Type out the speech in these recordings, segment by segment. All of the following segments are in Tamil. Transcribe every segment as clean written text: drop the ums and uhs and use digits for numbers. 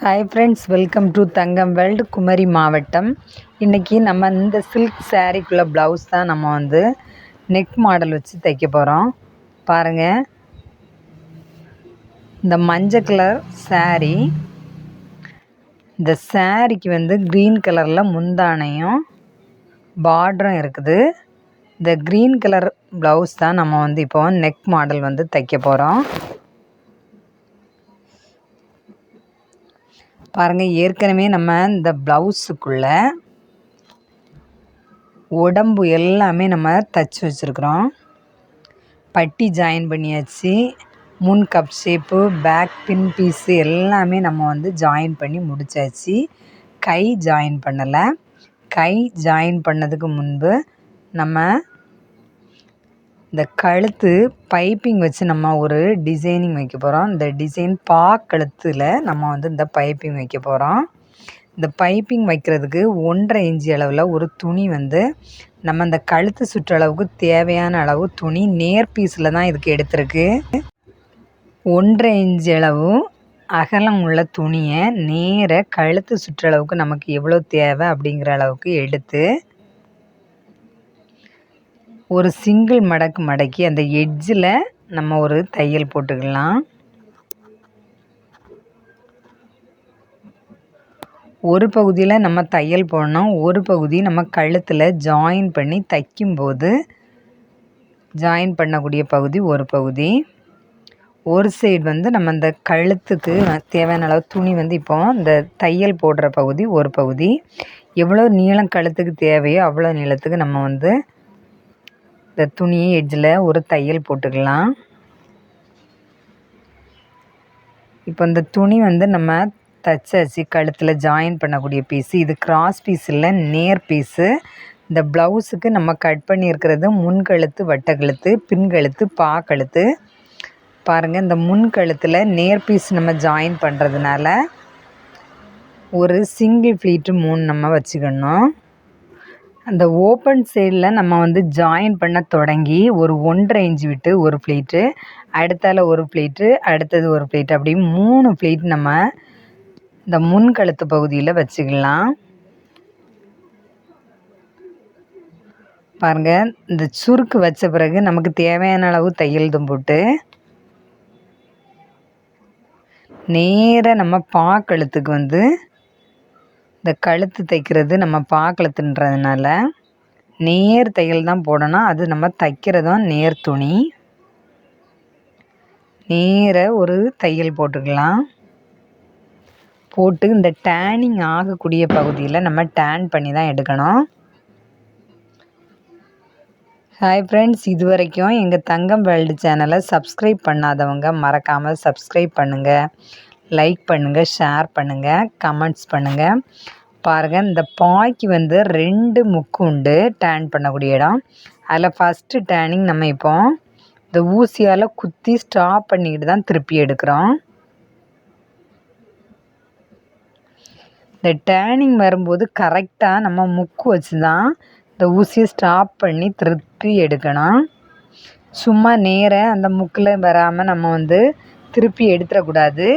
Hi friends, welcome to Thangam world, Kumari மாவட்டம். இன்றைக்கி நம்ம இந்த சில்க் சாரீக்குள்ள ப்ளவுஸ் தான் நம்ம நெக் மாடல் வச்சு தைக்க போகிறோம். பாருங்கள், இந்த மஞ்சள் கலர் சாரீ, இந்த சாரீக்கு க்ரீன் கலரில் முந்தானையும் பார்டரும் இருக்குது. இந்த க்ரீன் கலர் ப்ளவுஸ் தான் நம்ம இப்போ நெக் மாடல் தைக்க போகிறோம். பாருங்கள், ஏற்கனவே நம்ம இந்த ப்ளவுஸுக்குள்ளே உடம்பு எல்லாமே நம்ம தைச்சி வச்சுருக்குறோம். பட்டி ஜாயின் பண்ணியாச்சு. முன் கப் ஷேப்பு, பேக் பின் பீஸு எல்லாமே நம்ம ஜாயின் பண்ணி முடித்தாச்சு. கை ஜாயின் பண்ணலை. கை ஜாயின் பண்ணதுக்கு முன்பு நம்ம இந்த கழுத்து பைப்பிங் வச்சு நம்ம ஒரு டிசைனிங் வைக்க போகிறோம். இந்த டிசைன் கழுத்தில் நம்ம இந்த பைப்பிங் வைக்க போகிறோம். இந்த பைப்பிங் வைக்கிறதுக்கு 1.5 இன்ச்சு அளவில் ஒரு துணி நம்ம இந்த கழுத்து சுற்றளவுக்கு தேவையான அளவு துணி நேர் பீஸில் தான் இதுக்கு எடுத்திருக்கு. 1.5 இன்ச்சு அளவு அகலம் உள்ள துணியை நேர கழுத்து சுற்றளவுக்கு நமக்கு எவ்வளோ தேவை அப்படிங்கிற அளவுக்கு எடுத்து ஒரு சிங்கிள் மடக்கி அந்த எட்ஜில் நம்ம ஒரு தையல் போட்டுக்கலாம். ஒரு பகுதியில் நம்ம தையல் போடணும், ஒரு பகுதி நம்ம கழுத்தில் ஜாயின் பண்ணி தைக்கும்போது ஜாயின் பண்ணக்கூடிய பகுதி ஒரு பகுதி. ஒரு சைடு நம்ம இந்த கழுத்துக்கு தேவையான அளவு துணி இப்போ இந்த தையல் போடுற பகுதி ஒரு பகுதி. எவ்வளோ நீளம் கழுத்துக்கு தேவையோ அவ்வளோ நீளத்துக்கு நம்ம இந்த துணியை எட்ஜில் ஒரு தையல் போட்டுக்கலாம். இப்போ இந்த துணி நம்ம தைச்சாச்சு. கழுத்தில் ஜாயின் பண்ணக்கூடிய பீஸு இது கிராஸ் பீஸ் இல்லை, நேர் பீஸு. இந்த ப்ளவுஸுக்கு நம்ம கட் பண்ணியிருக்கிறது முன்கழுத்து, வட்டக்கழுத்து, பின்கழுத்து, கழுத்து. பாருங்கள், இந்த முன்கழுத்தில் நேர் பீஸ் நம்ம ஜாயின் பண்ணுறதுனால ஒரு சிங்கிள் ஃப்ளீட்டு 3 நம்ம வச்சுக்கணும். அந்த ஓப்பன் சைடில் நம்ம ஜாயின் பண்ண தொடங்கி ஒரு 1.5 இன்ச்சு விட்டு ஒரு ஃப்ளீட்டு, அடுத்தால ஒரு ஃப்ளீட்டு, அடுத்தது ஒரு ஃப்ளீட்டு, அப்படி 3 ஃப்ளீட் நம்ம இந்த முன்கழுத்து பகுதியில் வச்சுக்கலாம். பாருங்கள், இந்த சுருக்கு வச்ச பிறகு நமக்கு தேவையான அளவு தையல் போட்டு நேராக நம்ம கழுத்துக்கு இந்த கழுத்து தைக்கிறது நம்ம கழுத்துன்றதுனால நேர் தையல் தான் போடணும். அது நம்ம தைக்கிறதும் நேர் துணி. நேர ஒரு தையல் போட்டுக்கலாம். போட்டு இந்த டேனிங் ஆகக்கூடிய பகுதியில் நம்ம டேன் பண்ணி தான் எடுக்கணும். ஹாய் ஃப்ரெண்ட்ஸ், இது வரைக்கும் எங்கள் தங்கம் வேர்ல்டு சேனலை சப்ஸ்கிரைப் பண்ணாதவங்க மறக்காமல் சப்ஸ்கிரைப் பண்ணுங்கள், லைக் பண்ணுங்கள், ஷேர் பண்ணுங்கள், கமெண்ட்ஸ் பண்ணுங்கள். பாருங்கள், இந்த பாய்க்கு 2 முக்கு உண்டு டேன் பண்ணக்கூடிய இடம். அதில் ஃபஸ்ட்டு டேனிங் நம்ம இப்போ இந்த ஊசியால் குத்தி ஸ்டாப் பண்ணிக்கிட்டு தான் திருப்பி எடுக்கிறோம். இந்த டேனிங் வரும்போது கரெக்டாக நம்ம முக்கு வச்சு தான் இந்த ஊசியை ஸ்டாப் பண்ணி திருப்பி எடுக்கணும். சும்மா நேராக அந்த முக்கில் வராமல் நம்ம திருப்பி எடுத்துடக்கூடாது.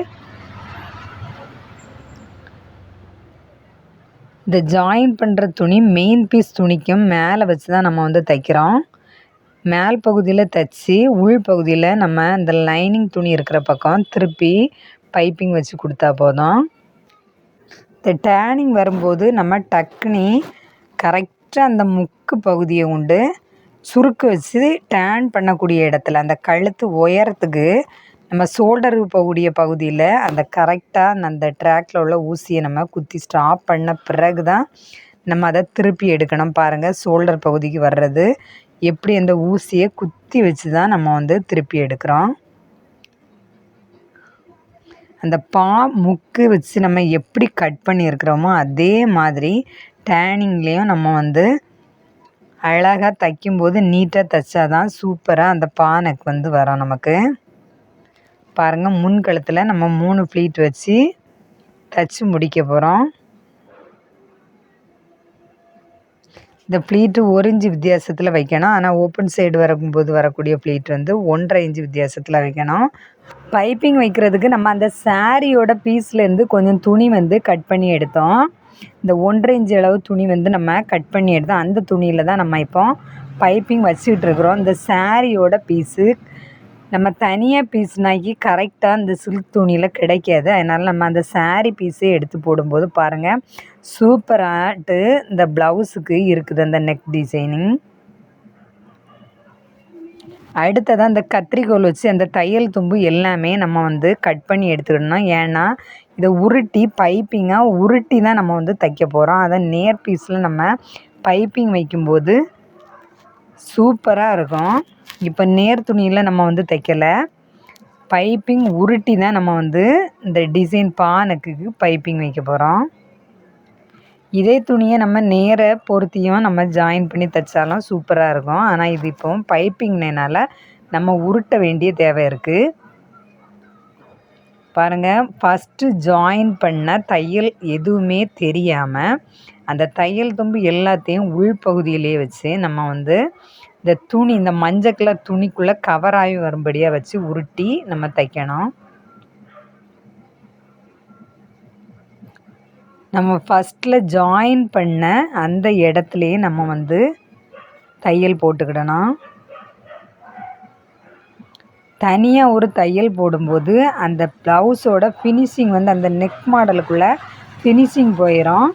இந்த ஜாயின் பண்ணுற துணி மெயின் பீஸ் துணிக்கும் மேலே வச்சு தான் நம்ம தைக்கிறோம். மேல் பகுதியில் தைச்சி உள் பகுதியில் நம்ம இந்த லைனிங் துணி இருக்கிற பக்கம் திருப்பி பைப்பிங் வச்சு கொடுத்தா போதும். இந்த டேனிங் வரும்போது நம்ம டக்குனி கரெக்டாக அந்த முக்கு பகுதியை உண்டு சுருக்கு வச்சு டேன் பண்ணக்கூடிய இடத்துல அந்த கழுத்து உயரத்துக்கு நம்ம ஷோல்டருக்கு போகக்கூடிய பகுதியில் அந்த கரெக்டாக அந்த ட்ராக்கில் உள்ள ஊசியை நம்ம குத்தி ஸ்டாப் பண்ண பிறகு தான் நம்ம அதை திருப்பி எடுக்கணும். பாருங்கள், ஷோல்டர் பகுதிக்கு வர்றது எப்படி அந்த ஊசியை குத்தி வச்சு தான் நம்ம திருப்பி எடுக்கிறோம். அந்த முக்கு வச்சு நம்ம எப்படி கட் பண்ணியிருக்கிறோமோ அதே மாதிரி டேனிங்லேயும் நம்ம அழகாக தைக்கும்போது நீட்டாக தைச்சாதான் சூப்பராக அந்த நெக் வரும் நமக்கு. பாருங்கள், முன்கழுத்தில் நம்ம 3 ஃப்ளீட் வச்சு தைச்சி முடிக்க போகிறோம். இந்த ப்ளீட்டு 1 இன்ச்சு வித்தியாசத்தில் வைக்கணும். ஆனால் ஓப்பன் சைடு வரும்போது வரக்கூடிய ப்ளீட் வந்து 1.5 இன்ச்சு வித்தியாசத்தில் வைக்கணும். பைப்பிங் வைக்கிறதுக்கு நம்ம அந்த சாரியோட பீஸ்லேருந்து கொஞ்சம் துணி வந்து கட் பண்ணி எடுத்தோம். இந்த 1.5 இன்ச்சு அளவு துணி வந்து நம்ம கட் பண்ணி எடுத்தோம். அந்த துணியில் தான் நம்ம இப்போ பைப்பிங் வச்சுக்கிட்டு இருக்கிறோம். இந்த சாரியோட பீஸு நம்ம தனியாக பீஸ்னாக்கி கரெக்டாக இந்த சில்க் துணியில் கிடைக்காது. அதனால் நம்ம அந்த சாரி பீஸே எடுத்து போடும்போது பாருங்கள் சூப்பராட்டு இந்த ப்ளவுஸுக்கு இருக்குது அந்த நெக் டிசைனிங். அடுத்ததாக அந்த கத்திரிக்கோல் வச்சு அந்த தையல் தும்பு எல்லாமே நம்ம வந்து கட் பண்ணி எடுத்துக்கிடணும். ஏன்னா இதை உருட்டி பைப்பிங்காக உருட்டி தான் நம்ம வந்து தைக்க போகிறோம். அதை நேர் பீஸில் நம்ம பைப்பிங் வைக்கும்போது சூப்பராக இருக்கும். இப்போ நேர் துணியில் நம்ம வந்து தைக்கலை, பைப்பிங் உருட்டி தான் நம்ம வந்து இந்த டிசைன் பானைக்கு பைப்பிங் வைக்க போகிறோம். இதே துணியை நம்ம நேர பொருத்தியும் நம்ம ஜாயின் பண்ணி தைச்சாலும் சூப்பராக இருக்கும். ஆனால் இது இப்போ பைப்பிங்னால நம்ம உருட்ட வேண்டிய தேவை இருக்குது. பாருங்கள், ஃபஸ்ட்டு ஜாயின் பண்ண தையல் எதுவுமே தெரியாமல் அந்த தையல் தும்பு எல்லாத்தையும் உள்பகுதியிலே வச்சு நம்ம வந்து இந்த துணி இந்த மஞ்சள் கலர் துணிக்குள்ளே கவராகி வரும்படியாக வச்சு உருட்டி நம்ம தைக்கணும். நம்ம ஃபஸ்ட்டில் ஜாயின் பண்ண அந்த இடத்துலையே நம்ம வந்து தையல் போட்டுக்கிடணும். தனியாக ஒரு தையல் போடும்போது அந்த ப்ளவுஸோட ஃபினிஷிங் வந்து அந்த நெக் மாடலுக்குள்ளே ஃபினிஷிங் போயிடும்.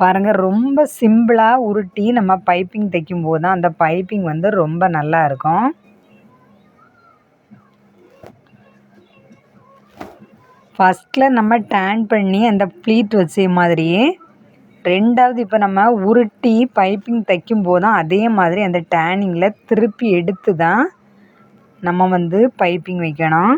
பாருங்கள், ரொம்ப சிம்பிளாக உருட்டி நம்ம பைப்பிங் தைக்கும்போது தான் அந்த பைப்பிங் வந்து ரொம்ப நல்லா இருக்கும். ஃபஸ்ட்டில் நம்ம டேன் பண்ணி அந்த ப்ளீட் வச்ச மாதிரியே ரெண்டாவது இப்போ நம்ம உருட்டி பைப்பிங் தைக்கும்போது தான் அதே மாதிரி அந்த டேனிங்கில் திருப்பி எடுத்து தான் நம்ம வந்து பைப்பிங் வைக்கணும்.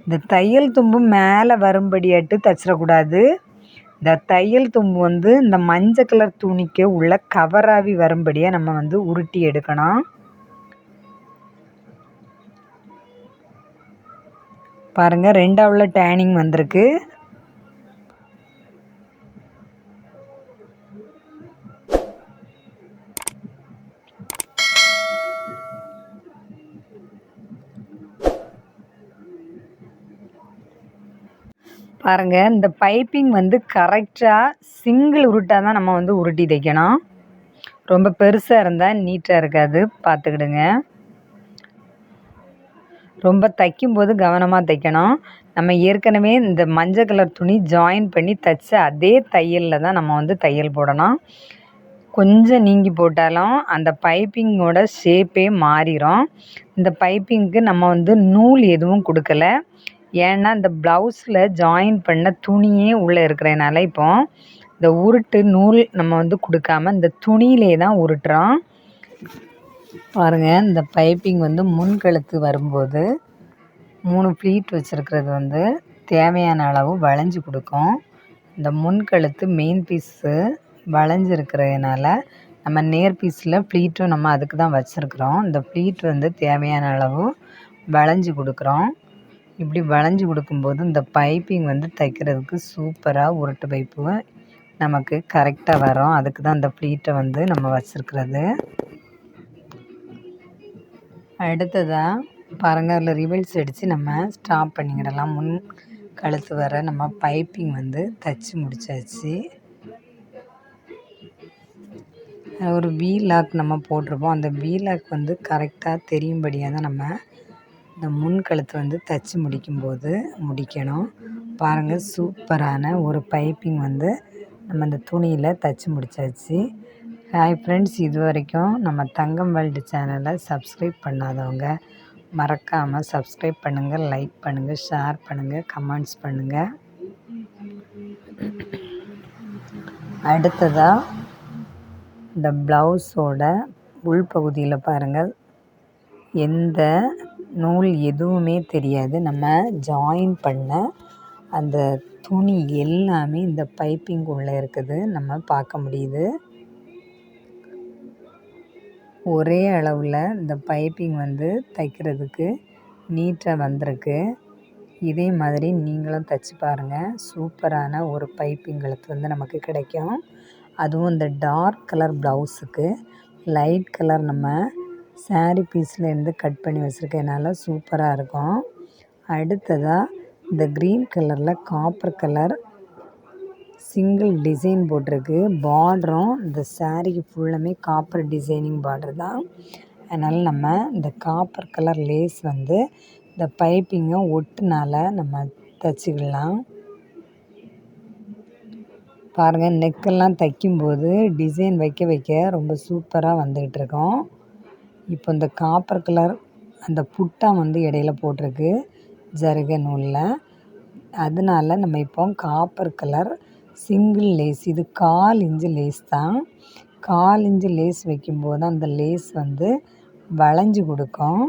இந்த தையல் தும்பு மேலே வரும்படியாட்டு தைச்சிடக்கூடாது. இந்த தையல் தும்பு வந்து இந்த மஞ்சள் கலர் துணிக்கு உள்ள கவராகி வரும்படியாக நம்ம வந்து உருட்டி எடுக்கணும். பாருங்கள், ரெண்டாவுல டேனிங் வந்திருக்கு. பாருங்கள், இந்த பைப்பிங் வந்து கரெக்டாக சிங்கிள் உருட்டாக தான் நம்ம வந்து உருட்டி தைக்கணும். ரொம்ப பெருசாக இருந்தால் நீட்டாக இருக்காது, பார்த்துக்கிடுங்க. ரொம்ப தைக்கும்போது கவனமாக தைக்கணும். நம்ம ஏற்கனவே இந்த மஞ்சள் கலர் துணி ஜாயின் பண்ணி தைச்ச அதே தையலில் தான் நம்ம வந்து தையல் போடணும். கொஞ்சம் நீங்கி போட்டாலும் அந்த பைப்பிங்கோட ஷேப்பே மாறிடும். இந்த பைப்பிங்க்கு நம்ம வந்து நூல் எதுவும் கொடுக்கல. ஏன்னா இந்த ப்ளவுஸில் ஜாயின் பண்ண துணியே உள்ளே இருக்கிறதுனால இப்போ இந்த உருட்டு நூல் நம்ம வந்து கொடுக்காம இந்த துணியிலே தான் உருட்டுறோம். பாருங்கள், இந்த பைப்பிங் வந்து முன்கழுத்து வரும்போது 3 ப்ளீட் வச்சுருக்கிறது வந்து தேவையான அளவு வளைஞ்சி கொடுக்கும். இந்த முன்கழுத்து மெயின் பீஸு வளைஞ்சிருக்கிறதுனால நம்ம நேர் பீஸில் ப்ளீட்டும் நம்ம அதுக்கு தான் வச்சுருக்குறோம். இந்த ப்ளீட் வந்து தேவையான அளவு வளைஞ்சி கொடுக்குறோம். இப்படி வளைஞ்சி கொடுக்கும்போது இந்த பைப்பிங் வந்து தைக்கிறதுக்கு சூப்பராக உருட்டு பைப்பு நமக்கு கரெக்டாக வரும். அதுக்கு தான் இந்த ப்ளீட்டை வந்து நம்ம வச்சுருக்கிறது. அடுத்ததாக பாருங்கள், அதில் ரிவல்ஸ் அடித்து நம்ம ஸ்டாப் பண்ணிக்கிடலாம். முன் கழுத்து வர நம்ம பைப்பிங் வந்து தைச்சி முடித்தாச்சு. ஒரு வி லாக் நம்ம போட்டிருப்போம். அந்த வி லாக் வந்து கரெக்டாக தெரியும்படியாக தான் நம்ம இந்த முன் கழுத்து வந்து தைச்சி முடிக்கும்போது முடிக்கணும். பாருங்கள், சூப்பரான ஒரு பைப்பிங் வந்து நம்ம இந்த துணியில் தைச்சி முடித்தாச்சு. ஹாய் ஃப்ரெண்ட்ஸ், இது வரைக்கும் நம்ம தங்கம் வேர்ல்டு சேனலை சப்ஸ்கிரைப் பண்ணாதவங்க மறக்காமல் சப்ஸ்கிரைப் பண்ணுங்கள், லைக் பண்ணுங்கள், ஷேர் பண்ணுங்கள், கமெண்ட்ஸ் பண்ணுங்கள். அடுத்ததாக இந்த ப்ளவுஸோட உள்பகுதியில் பாருங்கள், எந்த நூல் எதுவுமே தெரியாது. நம்ம ஜாயின் பண்ண அந்த துணி எல்லாமே இந்த பைப்பிங் உள்ளே இருக்குது, நம்ம பார்க்க முடியுது. ஒரே அளவில் இந்த பைப்பிங் வந்து தைக்கிறதுக்கு நீட்டாக வந்திருக்கு. இதே மாதிரி நீங்களும் தைச்சி பாருங்கள். சூப்பரான ஒரு பைப்பிங் கழுத்து வந்து நமக்கு கிடைக்கும். அதுவும் இந்த டார்க் கலர் ப்ளவுஸுக்கு லைட் கலர் நம்ம சாரீ பீஸ்லேருந்து கட் பண்ணி வச்சுருக்கனால சூப்பராக இருக்கும். அடுத்ததாக இந்த க்ரீன் கலரில் காப்பர் கலர் சிங்கிள் டிசைன் போட்டிருக்கு. பார்டரும் இந்த சாரீக்கு ஃபுல்லுமே காப்பர் டிசைனிங் பார்டர் தான். அதனால் நம்ம இந்த காப்பர் கலர் லேஸ் வந்து இந்த பைப்பிங்கை ஒட்டுனால நம்ம தைச்சிக்கலாம். பாருங்கள், நெக்கெல்லாம் தைக்கும்போது டிசைன் வைக்க வைக்க ரொம்ப சூப்பராக வந்துக்கிட்டு இருக்கோம். இப்போ இந்த காப்பர் கலர் அந்த புட்டா வந்து இடையில போட்டிருக்கு ஜருகை நூலில். அதனால நம்ம இப்போ காப்பர் கலர் சிங்கிள் லேஸ், இது 1/4 இன்ச்சு லேஸ் தான். 1/4 இன்ச்சு லேஸ் வைக்கும்போது அந்த லேஸ் வந்து வளைஞ்சு கொடுக்கும்.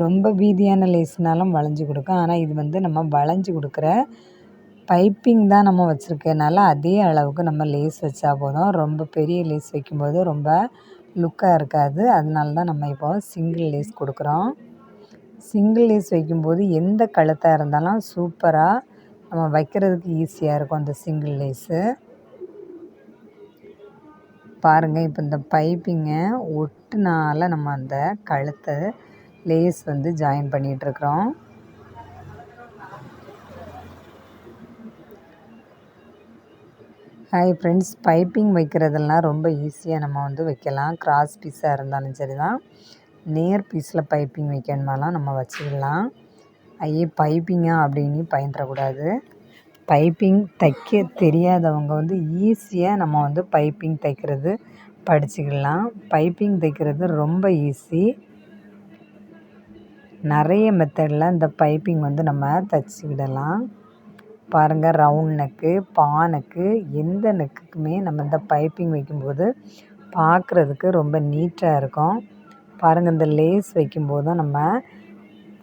ரொம்ப வீதியான லேஸ்னாலும் வளைஞ்சு கொடுக்கும். ஆனால் இது வந்து நம்ம வளைஞ்சு கொடுக்குற பைப்பிங் தான் நம்ம வச்சுருக்கனால அதே அளவுக்கு நம்ம லேஸ் வச்சா போதும். ரொம்ப பெரிய லேஸ் வைக்கும்போது ரொம்ப லுக்காக இருக்காது. அதனால தான் நம்ம இப்போ சிங்கிள் லேஸ் கொடுக்குறோம். சிங்கிள் லேஸ் வைக்கும்போது எந்த கழுத்தாக இருந்தாலும் சூப்பராக நம்ம வைக்கிறதுக்கு ஈஸியாக இருக்கும் அந்த சிங்கிள் லேஸு. பாருங்கள், இப்போ இந்த பைப்பிங்கை ஒட்டுனால நம்ம அந்த கழுத்தை லேஸ் வந்து ஜாயின் பண்ணிகிட்ருக்குறோம். ஹாய் ஃப்ரெண்ட்ஸ், பைப்பிங் வைக்கிறதெல்லாம் ரொம்ப ஈஸியாக நம்ம வந்து வைக்கலாம். கிராஸ் பீஸாக இருந்தாலும் சரி தான், நேர் பீஸில் பைப்பிங் வைக்கணுமாலாம் நம்ம வச்சுக்கலாம். ஐயே பைப்பிங்கா அப்படின்னு பயின்றக்கூடாது. பைப்பிங் தைக்க தெரியாதவங்க வந்து ஈஸியாக நம்ம வந்து பைப்பிங் தைக்கிறது படிச்சுக்கலாம். பைப்பிங் தைக்கிறது ரொம்ப ஈஸி. நிறைய மெத்தடில் இந்த பைப்பிங் வந்து நம்ம தைச்சிக்கிடலாம். பாருங்கள், ரவுண்ட் நெக்கு, பா நெக்கு, எந்த நெக்குக்குமே நம்ம இந்த பைப்பிங் வைக்கும்போது பார்க்குறதுக்கு ரொம்ப நீட்டாக இருக்கும். பாருங்கள், இந்த லேஸ் வைக்கும்போது நம்ம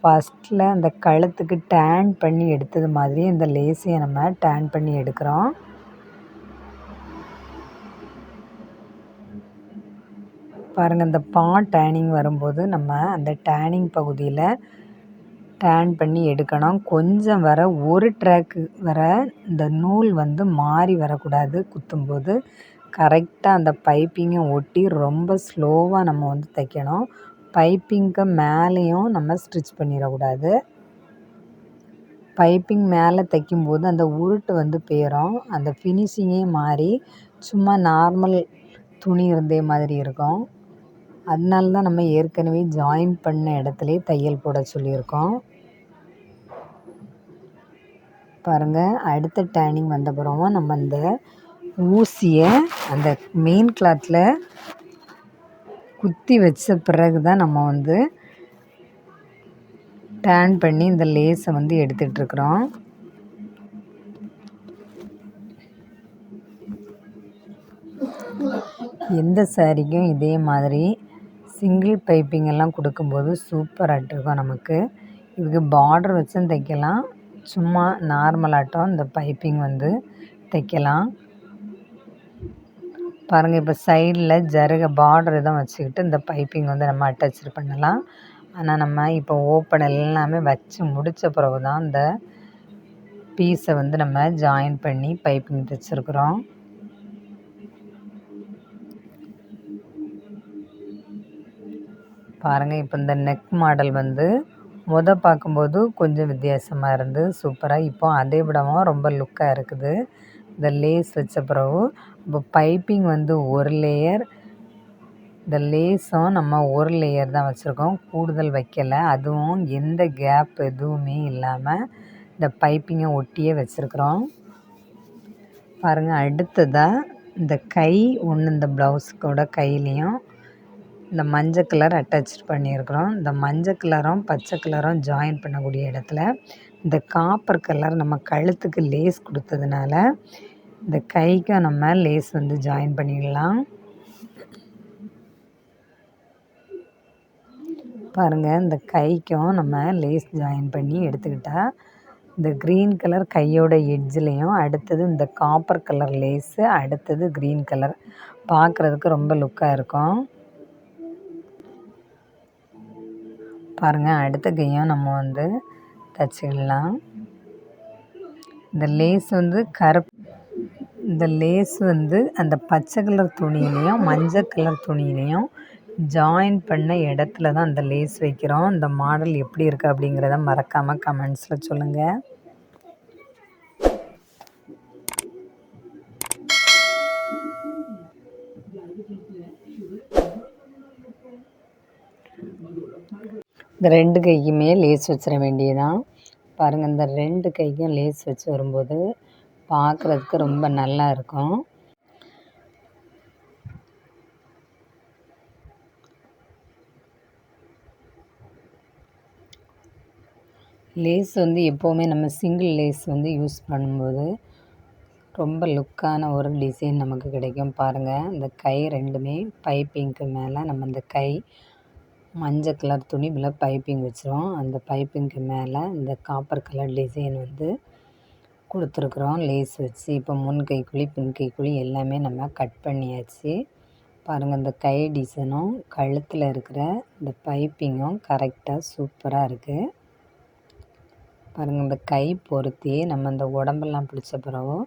ஃபஸ்ட்டில் அந்த கழுத்துக்கு டேன் பண்ணி எடுத்தது மாதிரி இந்த லேஸையும் நம்ம டேன் பண்ணி எடுக்கிறோம். பாருங்கள், இந்த பா டேனிங் வரும்போது நம்ம அந்த டேனிங் பகுதியில் டேன் பண்ணி எடுக்கணும். கொஞ்சம் வர ஒரு ட்ராக்கு வர இந்த நூல் வந்து மாறி வரக்கூடாது. குத்தும்போது கரெக்டாக அந்த பைப்பிங்கை ஒட்டி ரொம்ப ஸ்லோவாக நம்ம வந்து தைக்கணும். பைப்பிங்க்கு மேலேயும் நம்ம ஸ்டிச் பண்ணிடக்கூடாது. பைப்பிங் மேலே தைக்கும்போது அந்த உருட்டு வந்து போயிடும். அந்த ஃபினிஷிங்கே மாறி சும்மா நார்மல் துணி இருந்தே மாதிரி இருக்கும். அதனால தான் நம்ம ஏற்கனவே ஜாயின் பண்ண இடத்துலையே தையல் போட சொல்லியிருக்கோம். பாருங்கள், அடுத்த டேனிங் வந்த பிறகு நம்ம இந்த ஊசியை அந்த மெயின் கிளாத்தில் குத்தி வச்ச பிறகு தான் நம்ம வந்து டேன் பண்ணி இந்த லேஸை வந்து எடுத்துகிட்ருக்குறோம். எந்த சாரிக்கும் இதே மாதிரி சிங்கிள் பைப்பிங் எல்லாம் கொடுக்கும்போது சூப்பராகிட்டு இருக்கும் நமக்கு. இதுக்கு பார்டர் வச்சும் தைக்கலாம், சும்மா நார்மலாட்டம் இந்த பைப்பிங் வந்து தைக்கலாம். பாருங்கள், இப்போ சைடில் ஜருகை பார்டர் தான் வச்சுக்கிட்டு இந்த பைப்பிங் வந்து நம்ம அட்டாச் பண்ணலாம். ஆனால் நம்ம இப்போ ஓப்பன் எல்லாமே வச்சு முடித்த பிறகு தான் இந்த பீஸை வந்து நம்ம ஜாயின் பண்ணி பைப்பிங் தைச்சிருக்குறோம். பாருங்கள், இப்போ இந்த நெக் மாடல் வந்து பார்க்கும்போது கொஞ்சம் வித்தியாசமாக இருந்து சூப்பராக இப்போ அதை விடவும் ரொம்ப லுக்காக இருக்குது. இந்த லேஸ் வச்ச பிறகு இப்போ பைப்பிங் வந்து ஒரு லேயர், இந்த லேஸும் நம்ம ஒரு லேயர் தான் வச்சுருக்கோம், கூடுதல் வைக்கலை. அதுவும் எந்த கேப் எதுவுமே இல்லாமல் இந்த பைப்பிங்கை ஒட்டியே வச்சுருக்குறோம். பாருங்கள், அடுத்ததாக இந்த கை ஒன்று, இந்த ப்ளவுஸுக்கோட கையிலையும் இந்த மஞ்சள் கலர் அட்டாச் பண்ணியிருக்கிறோம். இந்த மஞ்சள் கலரும் பச்சை கலரும் ஜாயின் பண்ணக்கூடிய இடத்துல இந்த காப்பர் கலர் நம்ம கழுத்துக்கு லேஸ் கொடுத்ததுனால இந்த கைக்கும் நம்ம லேஸ் வந்து ஜாயின் பண்ணிடலாம். பாருங்கள், இந்த கைக்கும் நம்ம லேஸ் ஜாயின் பண்ணி எடுத்துக்கிட்டால் இந்த க்ரீன் கலர் கையோட எட்ஜ்லேயும், அடுத்தது இந்த காப்பர் கலர் லேஸு, அடுத்தது க்ரீன் கலர் பார்க்குறதுக்கு ரொம்ப லுக்காக இருக்கும். பாருங்கள், அடுத்த கையும் நம்ம வந்து தச்சுக்கலாம். இந்த லேஸ் வந்து அந்த பச்சை கலர் துணியிலையும் மஞ்சள் கலர் துணியிலையும் ஜாயின் பண்ண இடத்துல தான் அந்த லேஸ் வைக்கிறோம். இந்த மாடல் எப்படி இருக்குது அப்படிங்கிறத மறக்காமல் கமெண்ட்ஸில் சொல்லுங்கள். இந்த 2 கைக்குமே லேஸ் வச்சிட வேண்டியதான். பாருங்கள், இந்த 2 கைக்கும் லேஸ் வச்சு வரும்போது பார்க்குறதுக்கு ரொம்ப நல்லா இருக்கும். லேஸ் வந்து எப்போவுமே நம்ம சிங்கிள் லேஸ் வந்து யூஸ் பண்ணும்போது ரொம்ப லுக்கான ஒரு டிசைன் நமக்கு கிடைக்கும். பாருங்கள், இந்த கை 2மே பைப்பிங்க்கு மேலே நம்ம இந்த கை மஞ்சள் கலர் துணி பைப்பிங் வச்சிரும். அந்த பைப்பிங்க்கு மேலே இந்த காப்பர் கலர் டிசைன் வந்து கொடுத்துருக்குறோம் லேஸ் வச்சு. இப்போ முன் கைக்குழி பின் கைக்குழி எல்லாமே நம்ம கட் பண்ணியாச்சு. பாருங்கள், இந்த கை டிசைனும் கழுத்தில் இருக்கிற இந்த பைப்பிங்கும் கரெக்டாக சூப்பராக இருக்குது. பாருங்கள், இந்த கை பொருத்தி நம்ம இந்த உடம்பெல்லாம் பிடிச்ச பிறகு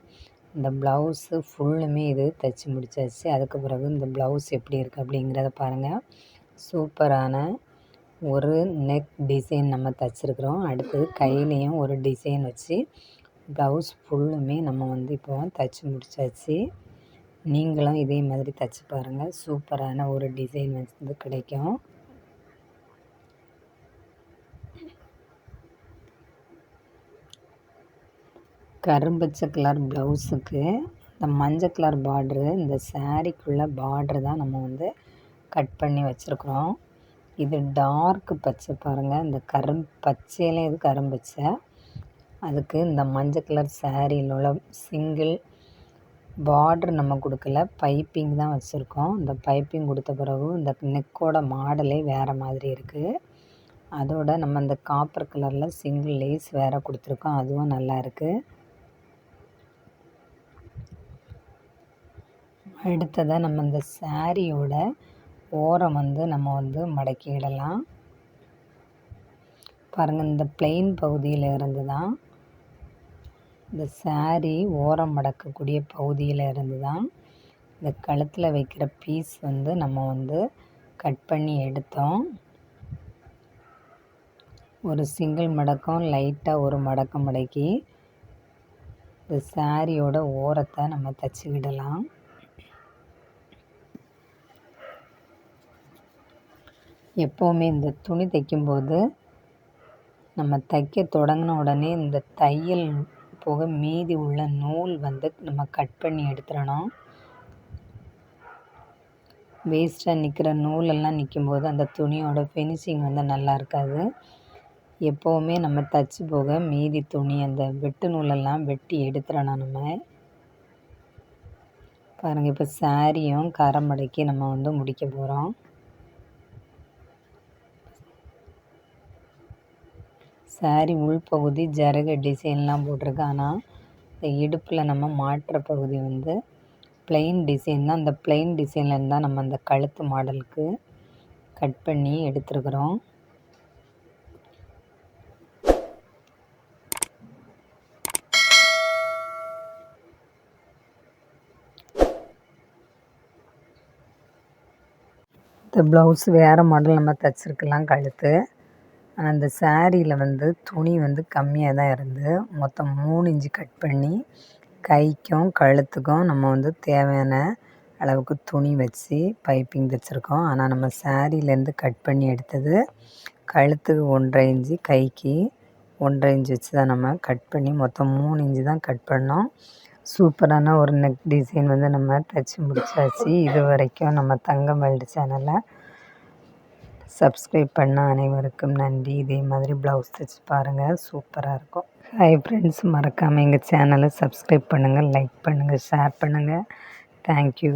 இந்த ப்ளவுஸு ஃபுல்லுமே இது தைச்சி முடிச்சாச்சு. அதுக்கு பிறகு இந்த ப்ளவுஸ் எப்படி இருக்குது அப்படிங்கிறத பாருங்கள். சூப்பரான ஒரு நெக் டிசைன் நம்ம தைச்சிருக்கிறோம். அடுத்தது கையிலையும் ஒரு டிசைன் வச்சு ப்ளவுஸ் ஃபுல்லுமே நம்ம வந்து இப்போ தைச்சி முடிச்சாச்சு. நீங்களும் இதே மாதிரி தைச்சி பாருங்கள். சூப்பரான ஒரு டிசைன் வந்து கிடைக்கும். கரும்பச்சை கலர் ப்ளவுஸுக்கு இந்த மஞ்சள் கலர் பார்ட்ரு, இந்த சாரீக்குள்ளே பார்ட்ரு தான் நம்ம வந்து கட் பண்ணி வச்சுருக்குறோம். இது டார்க் பச்சை பாருங்கள். இந்த பச்சையில இது கரும்பச்சை. அதுக்கு இந்த மஞ்சள் கலர் சாரியில் உள்ள சிங்கிள் பார்ட்ரு நம்ம கொடுக்கல, பைப்பிங் தான் வச்சுருக்கோம். இந்த பைப்பிங் கொடுத்த பிறகு இந்த நெக்கோட மாடலே வேறு மாதிரி இருக்குது. அதோட நம்ம இந்த காப்பர் கலரில் சிங்கிள் லேஸ் வேறு கொடுத்துருக்கோம். அதுவும் நல்லா இருக்குது. அடுத்ததாக நம்ம இந்த சாரியோட ஓரம் வந்து நம்ம வந்து மடக்கிடலாம். பாருங்கள், இந்த பிளெயின் பகுதியில் இருந்து தான் இந்த சாரி ஓரம் மடக்கக்கூடிய பகுதியில் இருந்து தான் இந்த கழுத்தில் வைக்கிற பீஸ் வந்து நம்ம வந்து கட் பண்ணி எடுத்தோம். ஒரு சிங்கிள் மடக்கம் லைட்டாக ஒரு மடக்கம் மடக்கி இந்த சாரியோட ஓரத்தை நம்ம தைச்சிக்கிடலாம். எப்போவுமே இந்த துணி தைக்கும்போது நம்ம தைக்க தொடங்கின உடனே இந்த தையல் போக மீதி உள்ள நூல் வந்து நம்ம கட் பண்ணி எடுத்துடணும். வேஸ்ட்டாக நிற்கிற நூலெல்லாம் நிற்கும்போது அந்த துணியோட ஃபினிஷிங் வந்து நல்லா இருக்காது. எப்போவுமே நம்ம தைச்சி போக மீதி துணி அந்த வெட்டு நூலெல்லாம் வெட்டி எடுத்துடணும் நம்ம. பாருங்கள், இப்போ சாரியும் கரமடைக்கு நம்ம வந்து முடிக்க போகிறோம். சாரி உள்பகுதி ஜருகை டிசைன்லாம் போட்டிருக்கு. ஆனால் இந்த இடுப்பில் நம்ம மாட்டுற பகுதி வந்து பிளெயின் டிசைன் தான். அந்த பிளெயின் டிசைன்லேருந்து தான் நம்ம அந்த கழுத்து மாடலுக்கு கட் பண்ணி எடுத்துருக்குறோம். இந்த ப்ளவுஸ் வேறு மாடல் நம்ம தைச்சிருக்கலாம் கழுத்து. ஆனால் அந்த சாரியில் வந்து துணி வந்து கம்மியாக தான் இருந்து மொத்தம் 3 இன்ச்சு கட் பண்ணி கைக்கும் கழுத்துக்கும் நம்ம வந்து தேவையான அளவுக்கு துணி வச்சு பைப்பிங் தைச்சிருக்கோம். ஆனால் நம்ம சாரியிலேருந்து கட் பண்ணி எடுத்தது கழுத்துக்கு 1.5 இன்ச்சு, கைக்கு 1.5 இன்ச்சு வச்சு தான் நம்ம கட் பண்ணி மொத்தம் 3 இன்ச்சு தான் கட் பண்ணோம். சூப்பரான ஒரு நெக் டிசைன் வந்து நம்ம தைச்சி முடிச்சாச்சு. இது வரைக்கும் நம்ம தங்கம் வேர்ல்டு சேனலை சப்ஸ்கிரைப் பண்ண அனைவருக்கும் நன்றி. இதே மாதிரி ப்ளவுஸ் தைச்சி பாருங்கள், சூப்பராக இருக்கும். ஹாய் ஃப்ரெண்ட்ஸ், மறக்காமல் எங்கள் சேனலை சப்ஸ்கிரைப் பண்ணுங்கள், லைக் பண்ணுங்கள், ஷேர் பண்ணுங்கள். தேங்க்யூ.